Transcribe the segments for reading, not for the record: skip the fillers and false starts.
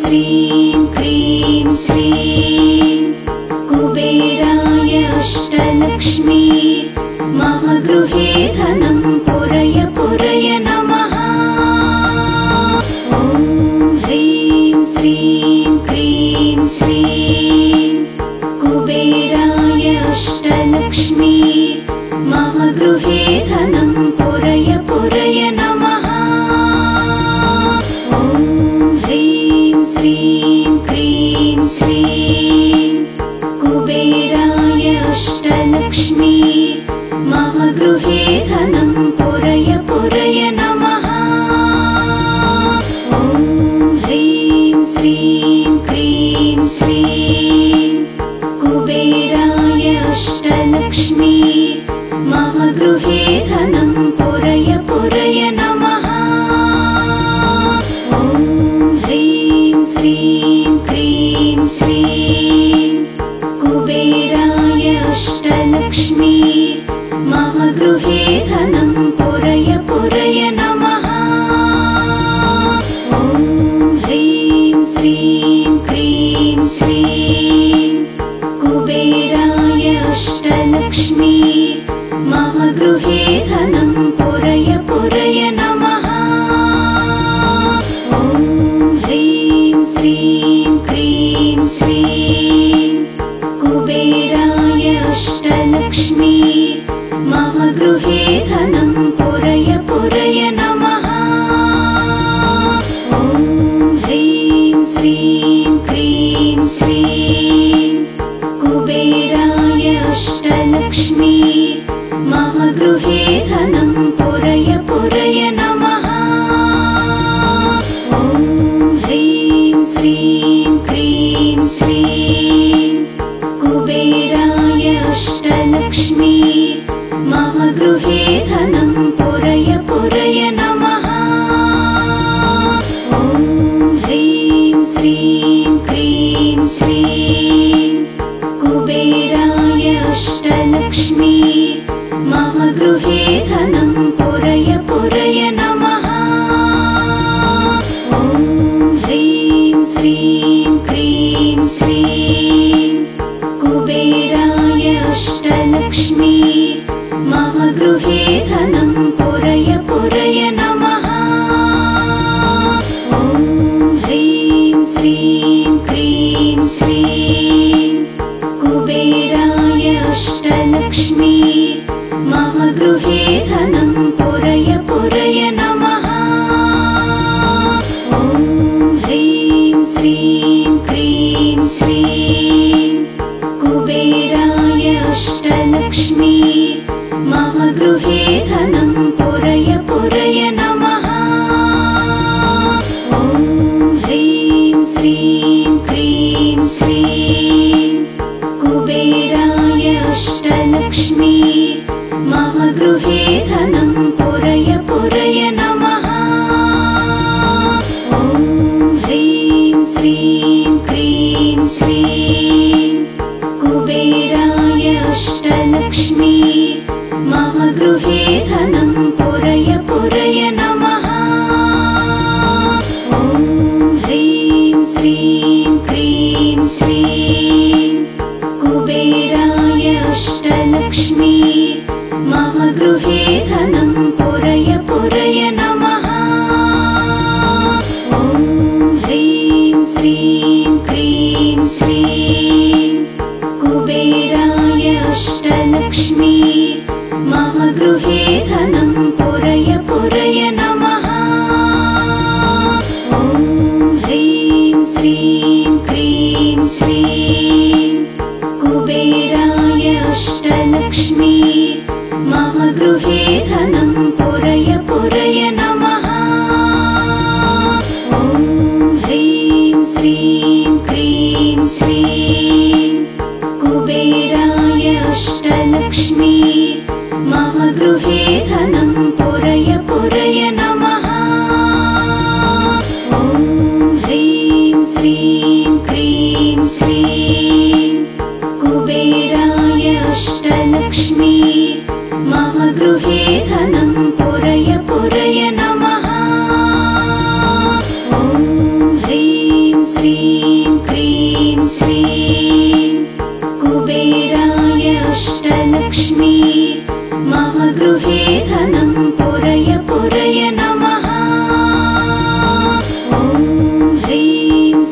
श्रीं क्रीं श्रीं कुबेराय अष्टलक्ष्मी मम गृहे धनं पुरय पुरय नमः। ॐ ह्रीं श्रीं क्रीं श्रीं कुबेराय अष्टलक्ष्मी मम गृहे धनं पुरय पुरय नमः। ॐ ह्रीं श्रीं क्रीं श्रीं कुबेराय अष्टलक्ष्मी मम गृहे धनं पुरय पुरय नमः। ॐ ह्रीं श्रीं क्रीं श्रीं कुबेराय अष्टलक्ष्मी मम गृहे धनं पुरय पुरय नमः। ॐ ह्रीं श्रीं क्रीं श्रीं कुबेराय अष्टलक्ष्मी मम गृहे धनं पुरय पुरय नमः। ॐ ह्रीं श्रीं क्रीं श्रीं कुबेराय अष्टलक्ष्मी मम गृहे धनं पुरय पुरय नमः। ॐ ह्रीं श्रीं क्रीं श्रीं कुबेराय अष्टलक्ष्मी मम गृहे धनं पुरय पुरय नमः। ॐ ह्रीं श्रीं क्रीं श्रीं कुबेराय अष्टलक्ष्मी मम गृहे धनं पुरय पुरय नमः। ॐ ह्रीं श्रीं क्रीं श्रीं कुबेराय अष्टलक्ष्मी मम गृहे धनं पुरय पुरय नमः। ॐ ह्रीं श्रीं क्रीं श्रीं कुबेराय अष्टलक्ष्मी मम गृहे धनं पुरय पुरय नमः। ॐ ह्रीं श्रीं क्रीं श्रीं कुबेराय अष्टलक्ष्मी मम गृहे धनं पुरय पुरय नमः। ॐ ह्रीं श्रीं क्रीं श्रीं कुबेराय अष्टलक्ष्मी मम गृहे धनं पुरय पुरय नमः। ॐ ह्रीं श्रीं क्रीं श्रीं कुबेराय अष्टलक्ष्मी मम गृहे धनं पुरय पुरय नमः। ॐ ह्रीं श्रीं क्रीं श्रीं कुबेराय अष्टलक्ष्मी मम गृहे धनं पुरय पुरय नमः। ॐ ह्रीं श्रीं क्रीं श्रीं कुबेराय अष्टलक्ष्मी मम गृहे धनं पुरय पुरय नमः। ॐ ह्रीं श्रीं क्रीं श्रीं कुबेराय अष्टलक्ष्मी मम गृहे धनं पुरय पुरय नमः। ॐ ह्रीं श्रीं क्रीं श्रीं कुबेराय अष्टलक्ष्मी मम गृहे धनं पुरय पुरय नमः। ॐ ह्रीं श्रीं क्रीं श्रीं कुबेराय अष्टलक्ष्मी मम गृहे धनं पुरय पुरय नमः। ॐ ह्रीं श्रीं क्रीं श्रीं कुबेराय अष्टलक्ष्मी मम गृहे धनं पुरय पुरय नमः। ॐ ह्रीं श्रीं क्रीं श्रीं कुबेराय अष्टलक्ष्मी मम गृहे धनं पुरय पुरय नमः। ॐ ह्रीं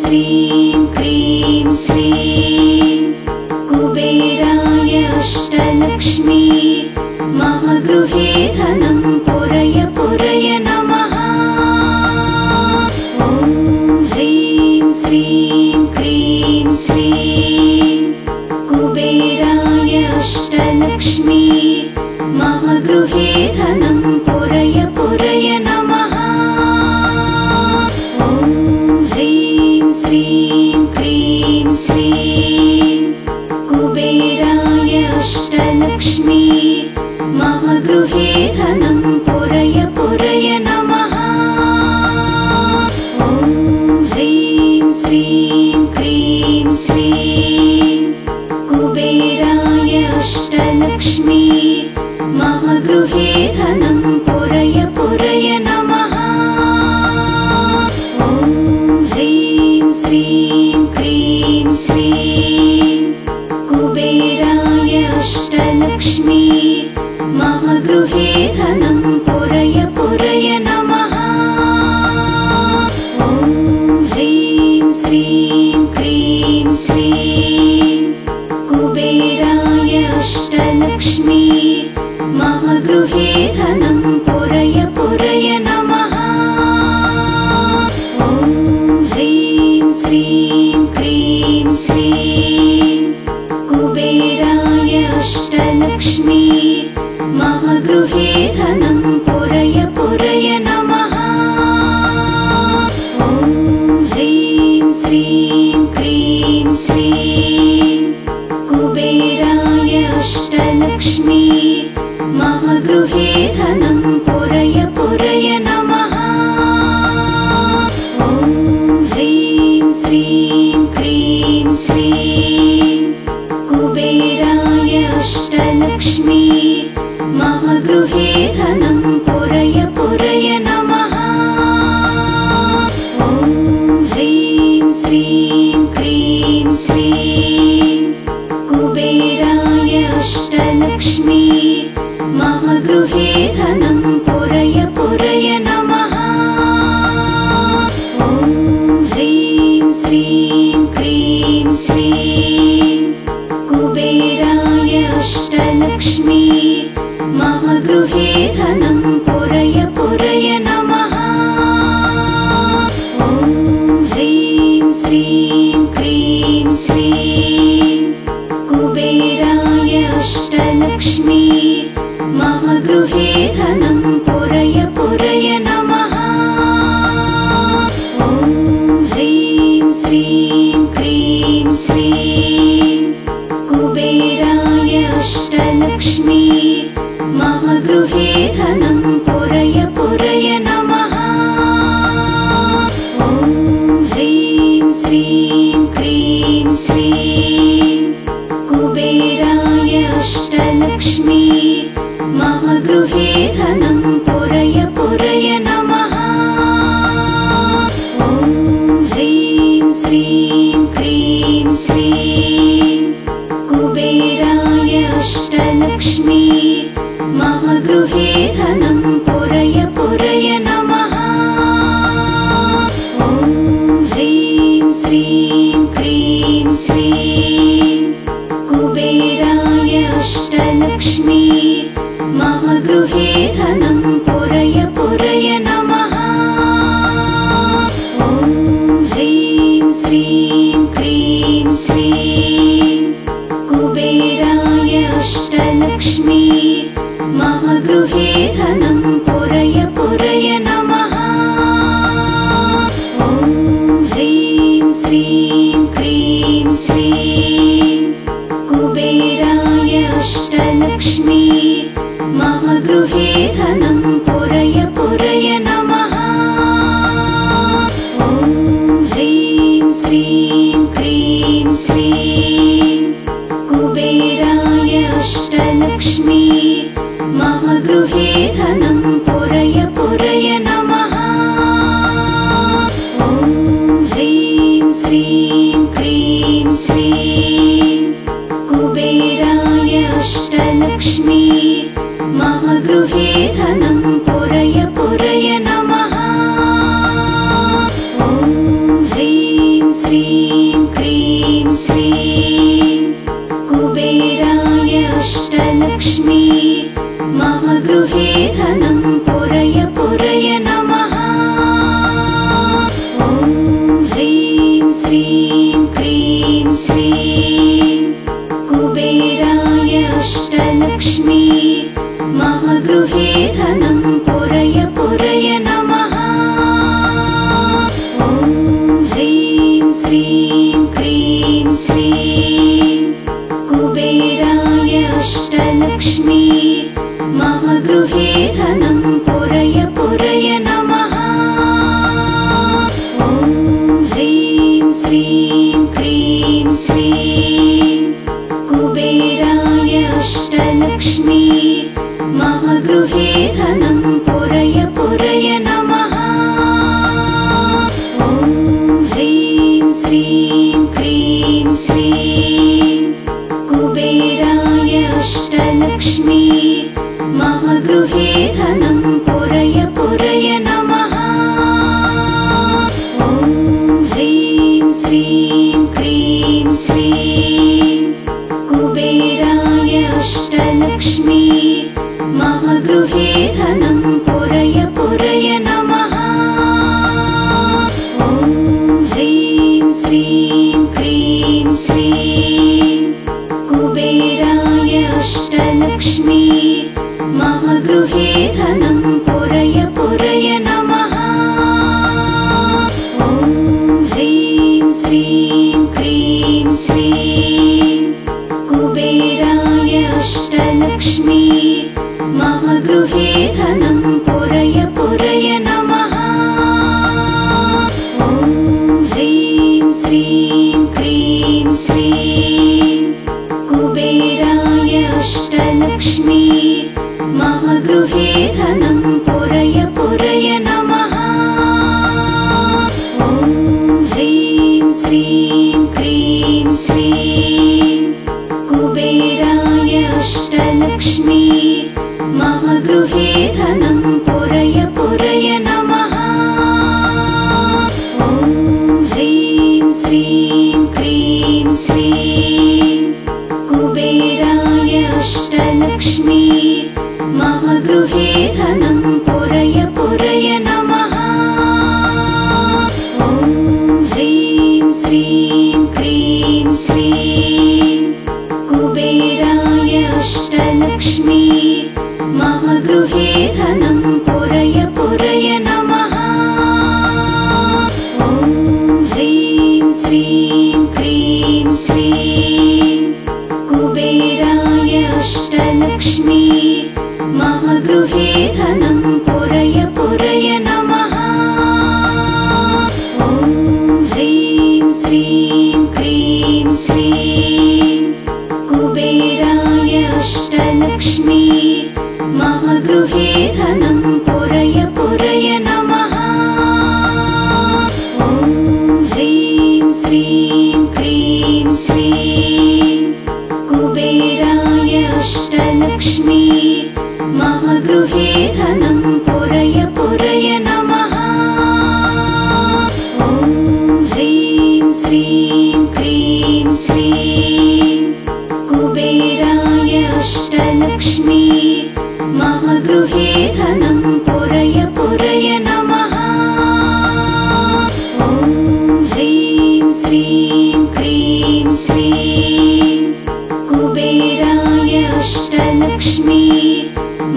श्रीं क्रीं श्रीं कुबेराय अष्टलक्ष्मी मम गृहे धनं पुरय पुरय नमः। ॐ ह्रीं श्रीं क्रीं श्रीं कुबेराय अष्टलक्ष्मी मम गृहे धनं पुरय पुरय नमः। ॐ ह्रीं श्रीं क्रीं श्रीं कुबेराय अष्टलक्ष्मी मम गृहे धनं पुरय पुरय नमः। ॐ ह्रीं श्रीं क्रीं श्रीं कुबेराय अष्टलक्ष्मी मम गृहे धनं पुरय पुरय नमः। ॐ ह्रीं श्रीं क्रीं श्रीं कुबेराय अष्टलक्ष्मी मम गृहे धनं पुरय पुरय नमः। ॐ ह्रीं श्रीं क्रीं श्रीं कुबेराय अष्टलक्ष्मी मम गृहे धनं पुरय पुरय नमः। ॐ ह्रीं श्रीं क्रीं श्रीं कुबेराय अष्टलक्ष्मी मम गृहे धनं पुरय पुरय नमः। ॐ ह्रीं श्रीं क्रीं श्रीं कुबेराय अष्टलक्ष्मी मम गृहे धनं पुरय पुरय नमः। ॐ ह्रीं श्रीं क्रीं श्रीं कुबेराय अष्टलक्ष्मी मम गृहे धनं पुरय पुरय नमः। ॐ ह्रीं श्रीं क्रीं श्रीं कुबेराय अष्टलक्ष्मी मम गृहे धनं पुरय पुरय नमः। ॐ ह्रीं श्रीं क्रीं श्रीं कुबेराय अष्टलक्ष्मी मम गृहे धनं पुरय पुरय नमः। ॐ ह्रीं श्रीं क्रीं श्रीं कुबेराय अष्टलक्ष्मी मम गृहे धनं पुरय पुरय नमः। ॐ ह्रीं श्रीं क्रीं श्रीं कुबेराय अष्टलक्ष्मी मम गृहे धनं पुरय पुरय नमः। ॐ ह्रीं श्रीं क्रीं श्रीं कुबेराय अष्टलक्ष्मी मम गृहे धनं पुरय पुरय नमः। ॐ ह्रीं श्रीं क्रीं श्रीं कुबेराय अष्टलक्ष्मी मम गृहे धनं पुरय पुरय नमः। ॐ ह्रीं श्रीं क्रीं श्रीं कुबेराय अष्टलक्ष्मी मम गृहे धनं पुरय पुरय नमः। ॐ ह्रीं श्रीं क्रीं श्रीं कुबेराय अष्टलक्ष्मी मम गृहे धनं पुरय पुरय नमः। ॐ ह्रीं श्रीं क्रीं श्रीं कुबेराय अष्टलक्ष्मी मम गृहे धनं पुरय पुरय नमः। ॐ ह्रीं श्रीं क्रीं श्रीं कुबेराय अष्टलक्ष्मी मम गृहे धनं पुरय पुरय नमः। ॐ ह्रीं श्रीं क्रीं श्रीं कुबेराय अष्टलक्ष्मी मम गृहे धनं पुरय पुरय नमः। ॐ ह्रीं श्रीं क्रीं श्रीं कुबेराय अष्टलक्ष्मी मम गृहे धनं पुरय पुरय नमः। ॐ ह्रीं श्रीं क्रीं श्रीं कुबेराय अष्टलक्ष्मी मम गृहे धनं पुरय पुरय नमः। ॐ ह्रीं श्रीं क्रीं श्रीं कुबेराय अष्टलक्ष्मी मम गृहे धनं पुरय पुरय नमः। ॐ ह्रीं श्रीं क्रीं श्रीं कुबेराय अष्टलक्ष्मी मम गृहे धनं पुरय पुरय नमः। ॐ ह्रीं श्रीं क्रीं श्रीं कुबेराय अष्टलक्ष्मी मम गृहे धनं पुरय पुरय नमः। ॐ ह्रीं श्रीं क्रीं श्रीं कुबेराय अष्टलक्ष्मी मम गृहे धनं पुरय पुरय नमः। ॐ ह्रीं श्रीं क्रीं श्रीं कुबेराय अष्टलक्ष्मी मम गृहे धनं पुरय पुरय नमः। ॐ ह्रीं श्रीं क्रीं श्रीं कुबेराय अष्टलक्ष्मी मम गृहे धनं पुरय पुरय नमः। ॐ ह्रीं श्रीं क्रीं श्रीं कुबेराय अष्टलक्ष्मी मम गृहे धनं पुरय पुरय नमः। ॐ ह्रीं श्रीं क्रीं श्रीं कुबेराय अष्टलक्ष्मी मम गृहे धनं पुरय पुरय नमः। ॐ ह्रीं श्रीं क्रीं श्रीं कुबेराय अष्टलक्ष्मी मम गृहे धनं पुरय पुरय नमः। ॐ ह्रीं श्रीं क्रीं श्रीं कुबेराय अष्टलक्ष्मी मम गृहे धनं पुरय पुरय नमः। ॐ ह्रीं श्रीं क्रीं श्रीं कुबेराय अष्टलक्ष्मी मम गृहे धनं पुरय पुरय नमः। ॐ ह्रीं श्रीं क्रीं श्रीं कुबेराय अष्टलक्ष्मी मम गृहे धनं पुरय पुरय नमः। ॐ ह्रीं श्रीं क्रीं श्रीं कुबेराय अष्टलक्ष्मी मम गृहे धनं पुरय पुरय नमः। ॐ ह्रीं श्रीं क्रीं श्रीं कुबेराय अष्टलक्ष्मी मम गृहे धनं पुरय पुरय नमः। ॐ ह्रीं श्रीं क्रीं श्रीं कुबेराय अष्टलक्ष्मी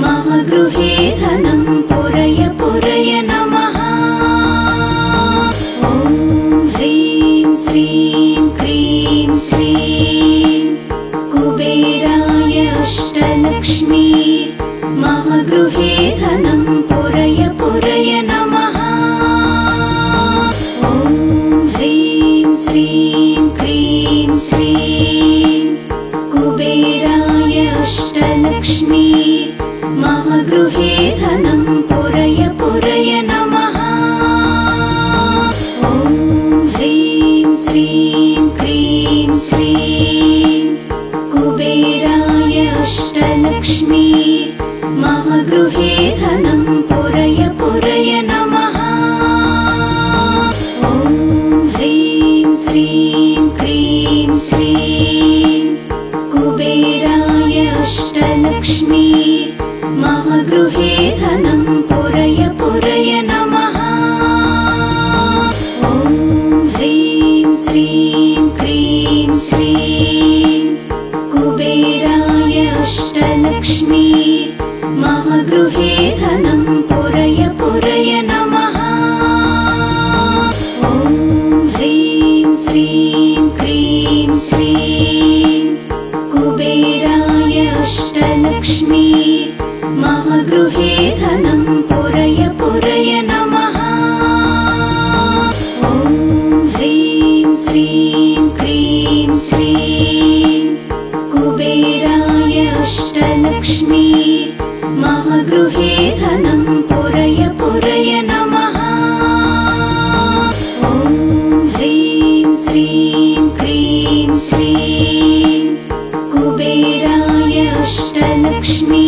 मम गृहे धनं पुरय पुरय नमः। ॐ ह्रीं श्रीं क्रीं श्रीं कुबेराय अष्टलक्ष्मी मम गृहे धनं पुरय पुरय नमः। ॐ ह्रीं श्रीं क्रीं श्रीं कुबेराय अष्टलक्ष्मी मम गृहे धनं पुरय पुरय नमः। ॐ ह्रीं श्रीं क्रीं श्रीं कुबेराय अष्टलक्ष्मी मम गृहे धनं पुरय पुरय नमः। ॐ ह्रीं श्रीं क्रीं श्रीं कुबेराय अष्टलक्ष्मी मम गृहे धनं पुरय पुरय नमः। ॐ ह्रीं श्रीं क्रीं श्रीं कुबेराय अष्टलक्ष्मी मम गृहे धनं पुरय पुरय नमः। ॐ ह्रीं श्रीं क्रीं श्रीं कुबेराय अष्टलक्ष्मी मम गृहे धनं पुरय पुरय नमः। ॐ ह्रीं श्रीं क्रीं श्रीं कुबेराय अष्टलक्ष्मी मम गृहे धनं पुरय पुरय नमः। ॐ ह्रीं श्रीं क्रीं श्रीं कुबेराय अष्टलक्ष्मी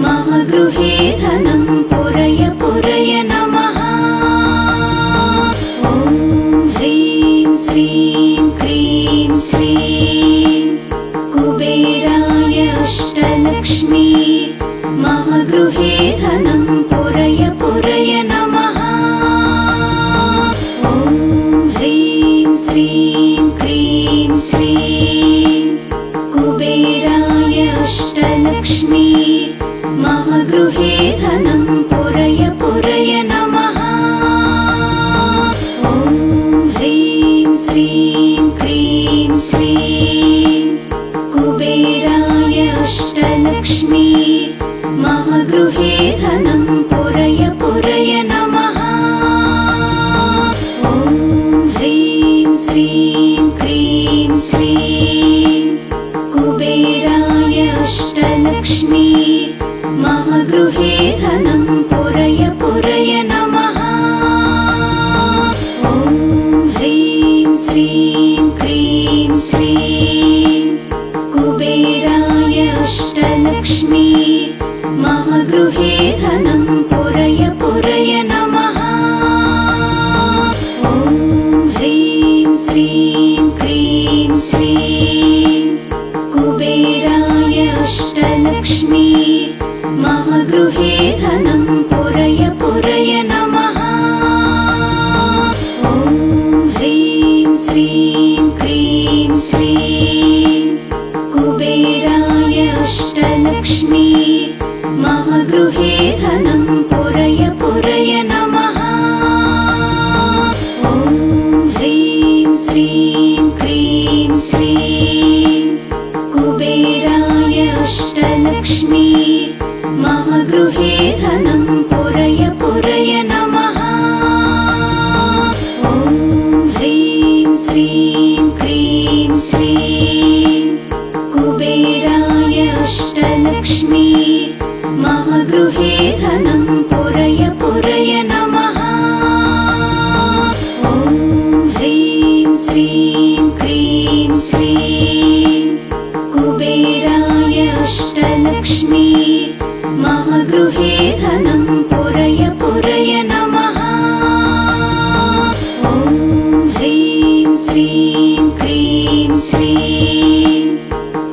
मम गृहे धनं पुरय पुरय नमः। ॐ ह्रीं श्रीं क्रीं श्रीं कुबेराय अष्टलक्ष्मी मम गृहे धनं पुरय पुरय नमः। ॐ ह्रीं श्रीं क्रीं श्रीं कुबेराय अष्टलक्ष्मी मम गृहे धनं पुरय पुरय नमः। ॐ ह्रीं श्रीं क्रीं श्रीं कुबेराय अष्टलक्ष्मी मम गृहे धनं पुरय पुरय नमः। ॐ ह्रीं श्रीं क्रीं श्रीं कुबेराय अष्टलक्ष्मी मम गृहे धनं पुरय पुरय नमः। ॐ ह्रीं श्रीं क्रीं श्रीं कुबेराय अष्टलक्ष्मी मम गृहे धनं पुरय पुरय नमः। ॐ ह्रीं श्रीं क्रीं श्रीं कुबेराय अष्टलक्ष्मी मम गृहे धनं पुरय पुरय नमः। ॐ ह्रीं श्रीं क्रीं श्रीं कुबेराय अष्टलक्ष्मी मम गृहे धनं पुरय पुरय नमः। ॐ ह्रीं श्रीं क्रीं श्रीं कुबेराय अष्टलक्ष्मी मम गृहे धनं पुरय पुरय नमः। ॐ ह्रीं श्रीं क्रीं श्रीं कुबेराय अष्टलक्ष्मी मम गृहे धनं पुरय पुरय नमः। ॐ ह्रीं श्रीं क्रीं श्रीं कुबेराय अष्टलक्ष्मी मम गृहे धनं पुरय पुरय नमः। ॐ ह्रीं श्रीं क्रीं श्रीं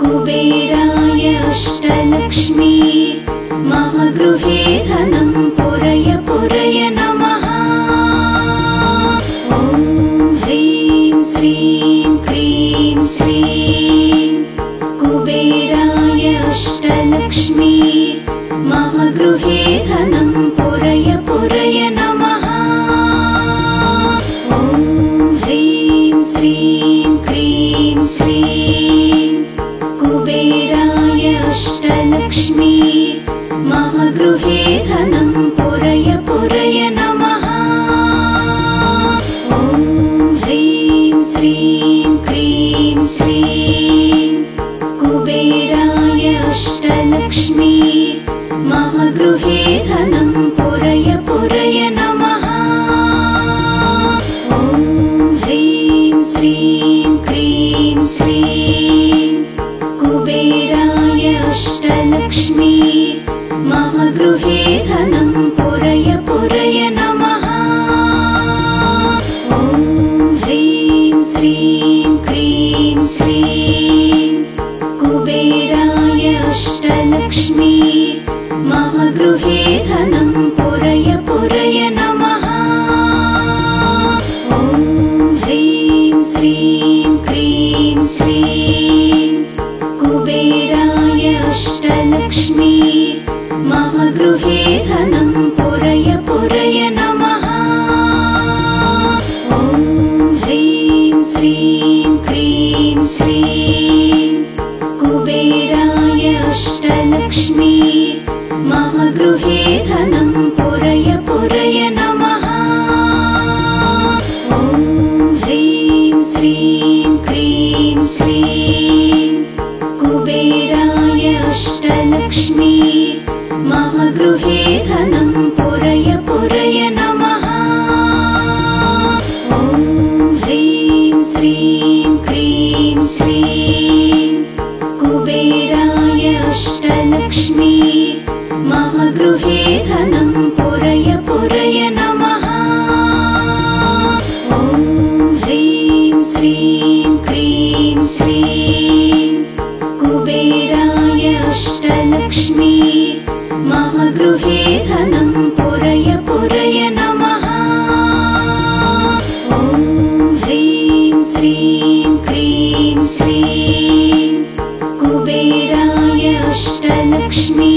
कुबेराय अष्टलक्ष्मी मम गृहे धनं पुरय पुरय नमः। ॐ ह्रीं श्रीं क्रीं श्रीं कुबेराय अष्टलक्ष्मी मम गृहे धनं पुरय पुरय नमः। ॐ ह्रीं श्रीं क्रीं श्रीं कुबेराय अष्टलक्ष्मी मम गृहे धनं पुरय पुरय नमः। ॐ ह्रीं श्रीं क्रीं श्रीं कुबेराय अष्टलक्ष्मी मम गृहे धनं पुरय पुरय नमः। ॐ ह्रीं श्रीं क्रीं श्रीं कुबेराय अष्टलक्ष्मी मम गृहे धनं पुरय पुरय नमः। ॐ ह्रीं श्रीं क्रीं श्रीं कुबेराय अष्टलक्ष्मी मम गृहे धनं पुरय पुरय नमः। ॐ ह्रीं श्रीं क्रीं श्रीं कुबेराय अष्टलक्ष्मी मम गृहे धनं पुरय पुरय नमः। ॐ ह्रीं श्रीं क्रीं श्रीं कुबेराय अष्टलक्ष्मी मम गृहे धनं पुरय पुरय नमः। ॐ ह्रीं श्रीं क्रीं श्रीं कुबेराय अष्टलक्ष्मी मम गृहे धनं पुरय पुरय नमः। ॐ ह्रीं श्रीं क्रीं श्रीं कुबेराय अष्टलक्ष्मी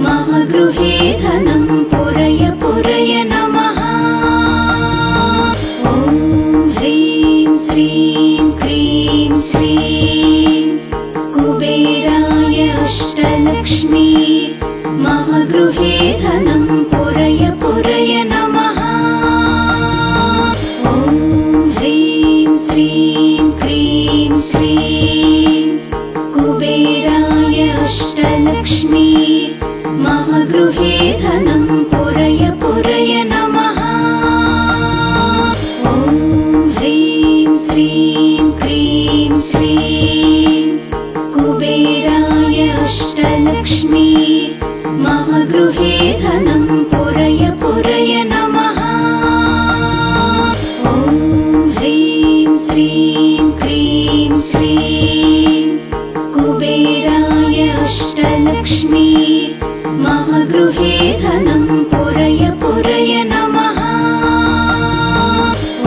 मम गृहे धनं पुरय पुरय नमः। ॐ ह्रीं श्रीं क्रीं श्रीं कुबेराय अष्टलक्ष्मी मम गृहे धनं पुरय पुरय नमः। ॐ ह्रीं श्रीं क्रीं श्रीं कुबेराय अष्टलक्ष्मी मम गृहे धनं पुरय पुरय नमः। ॐ ह्रीं श्रीं क्रीं श्रीं कुबेराय अष्टलक्ष्मी मम गृहे धनं पुरय पुरय नमः। ॐ ह्रीं श्रीं क्रीं श्रीं कुबेराय अष्टलक्ष्मी मम गृहे धनं पुरय पुरय नमः।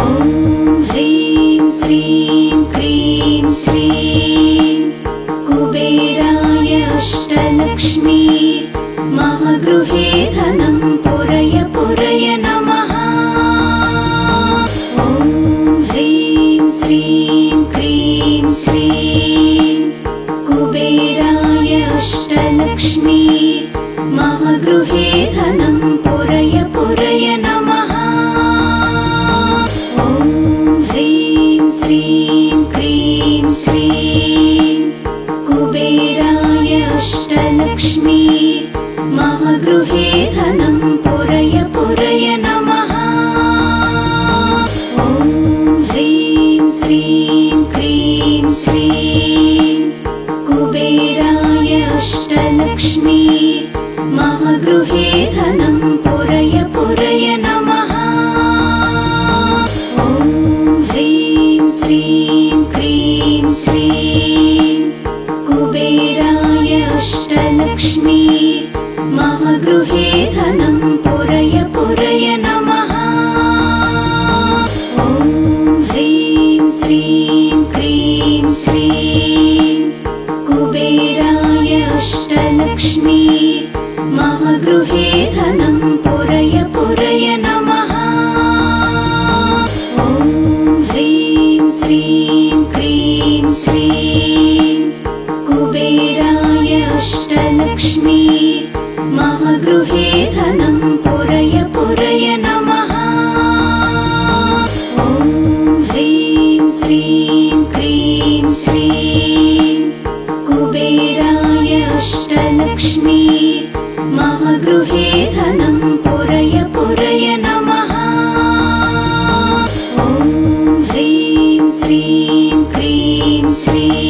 ॐ ह्रीं श्रीं क्रीं श्रीं कुबेराय अष्टलक्ष्मी मम गृहे धनं पुरय पुरय नमः। ॐ ह्रीं श्रीं क्रीं श्रीं कुबेराय अष्टलक्ष्मी मम गृहे धनं पुरय पुरय नमः। ॐ ह्रीं श्रीं क्रीं श्रीं कुबेराय अष्टलक्ष्मी मम गृहे धनं पुरय पुरय नमः। ॐ ह्रीं श्रीं क्रीं श्रीं कुबेराय अष्टलक्ष्मी मम गृहे धनं पुरय पुरय नमः। ॐ ह्रीं श्रीं क्रीं श्रीं कुबेराय अष्टलक्ष्मी मम गृहे धनं पुरय पुरय नमः। ॐ ह्रीं श्रीं क्रीं श्रीं कुबेराय अष्टलक्ष्मी मम गृहे धनं पुरय पुरय नमः। ॐ ह्रीं श्रीं क्रीं श्रीं कुबेराय अष्टलक्ष्मी मम गृहे धनं पुरय पुरय नमः। ॐ ह्रीं श्रीं क्रीं श्रीं कुबेराय अष्टलक्ष्मी मम गृहे धनं पुरय पुरय नमः। ॐ ह्रीं श्रीं क्रीं श्रीं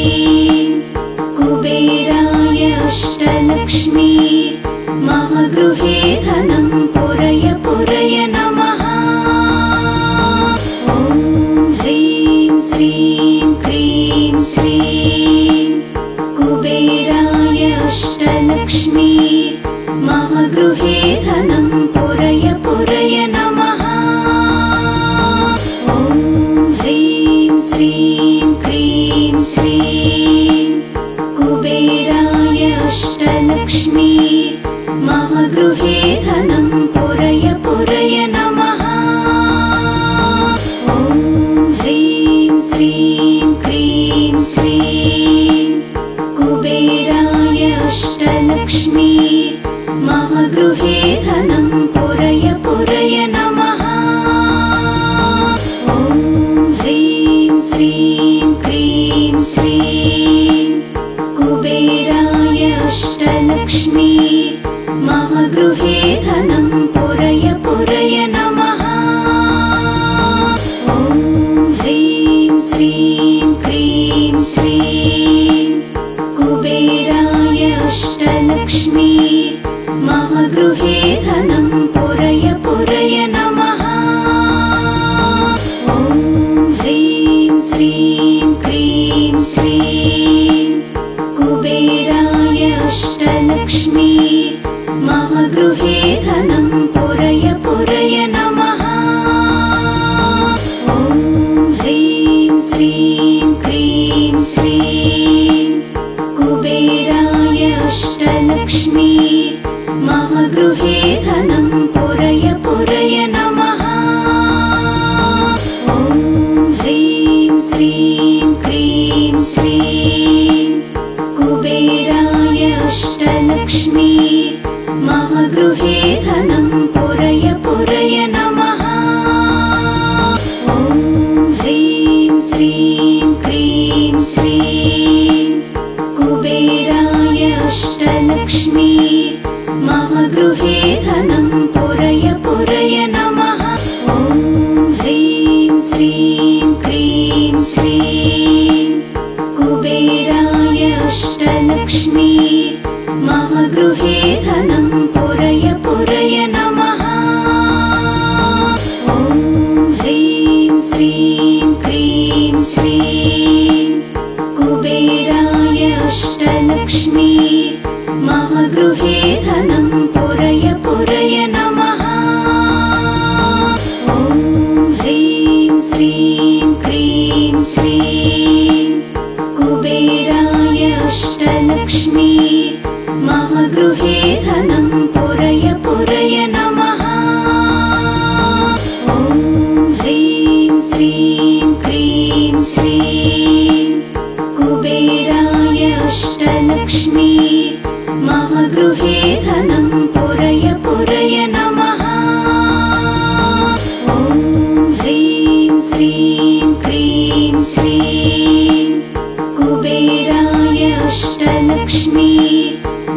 श्रीं क्रीं श्रीं कुबेराय अष्टलक्ष्मी मम गृहे धनं पुरय पुरय नमः। ॐ ह्रीं श्रीं क्रीं श्रीं कुबेराय अष्टलक्ष्मी मम गृहे धनं पुरय पुरय नमः। ॐ ह्रीं श्रीं क्रीं श्रीं कुबेराय अष्टलक्ष्मी मम गृहे धनं पुरय पुरय नमः। ॐ ह्रीं श्रीं क्रीं श्रीं कुबेराय अष्टलक्ष्मी मम गृहे धनं पुरय पुरय नमः। ॐ ह्रीं श्रीं क्रीं श्रीं कुबेराय अष्टलक्ष्मी मम गृहे धनं पुरय पुरय नमः। ॐ ह्रीं श्रीं क्रीं श्रीं कुबेराय अष्टलक्ष्मी मम गृहे धनं पुरय पुरय नमः। ॐ ह्रीं श्रीं क्रीं श्रीं कुबेराय अष्टलक्ष्मी मम गृहे धनं पुरय पुरय नमः। ॐ ह्रीं श्रीं क्रीं श्रीं कुबेराय अष्टलक्ष्मी मम गृहे धनं पुरय पुरय नमः। ॐ ह्रीं श्रीं क्रीं श्रीं कुबेराय अष्टलक्ष्मी मम गृहे धनं पुरय पुरय नमः। ॐ ह्रीं श्रीं क्रीं श्रीं कुबेराय अष्टलक्ष्मी मम गृहे धनं पुरय पुरय नमः। ॐ ह्रीं श्रीं क्रीं श्रीं कुबेराय अष्टलक्ष्मी मम गृहे धनं पुरय पुरय नमः। ॐ ह्रीं श्रीं क्रीं श्रीं कुबेराय अष्टलक्ष्मी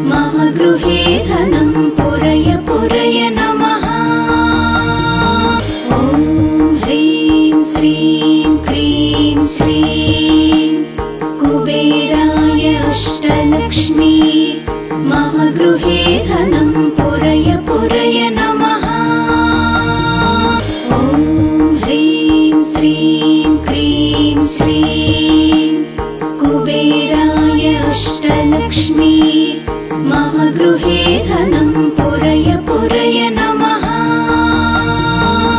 मम गृहे धनं पुरय पुरय नमः। ॐ ह्रीं श्रीं क्रीं श्रीं कुबेराय अष्टलक्ष्मी मम गृहे धनं पुरय पुरय नमः। ॐ ह्रीं श्रीं क्रीं श्रीं कुबेराय अष्टलक्ष्मी मम गृहे